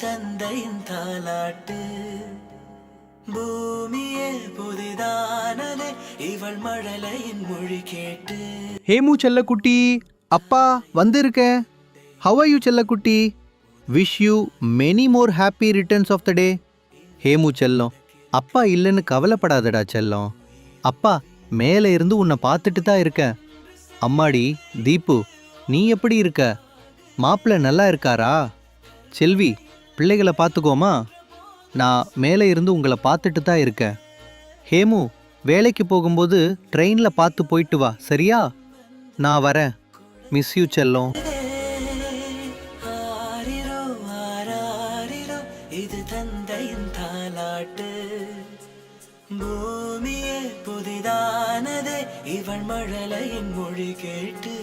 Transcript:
தந்தையின் தாலாட்டு. பூமியே புதிதானதே இவள் மழலையின் மொழி கேட்டு. ஹேமு செல்லக்குட்டி, அப்பா வந்திருக்கேன். ஹவ் ஆர் யூ செல்லக்குட்டி? Wish you many more happy returns of the day. Hemu செல்லம், அப்பா இல்லைன்னு கவலைப்படாதடா செல்லம். அப்பா மேலே இருந்து உன்னை பார்த்துட்டு தான் இருக்கேன். அம்மாடி தீபு, நீ எப்படி இருக்க? மாப்பிள்ளை நல்லா இருக்காரா? செல்வி, பிள்ளைகளை பார்த்துக்கோமா. நான் மேலே இருந்து உங்களை பார்த்துட்டு தான் இருக்கேன். ஹேமு, வேலைக்கு போகும்போது ட்ரெயினில் பார்த்து போயிட்டு வா, சரியா? நான் வரேன். மிஸ் யூ செல்லம். ஆரிரோ ஆராரிரோ இது தந்தையின் தாலாட்டு. பூமியே புதிதானதே இவள் மழலையின் மொழி கேட்டு.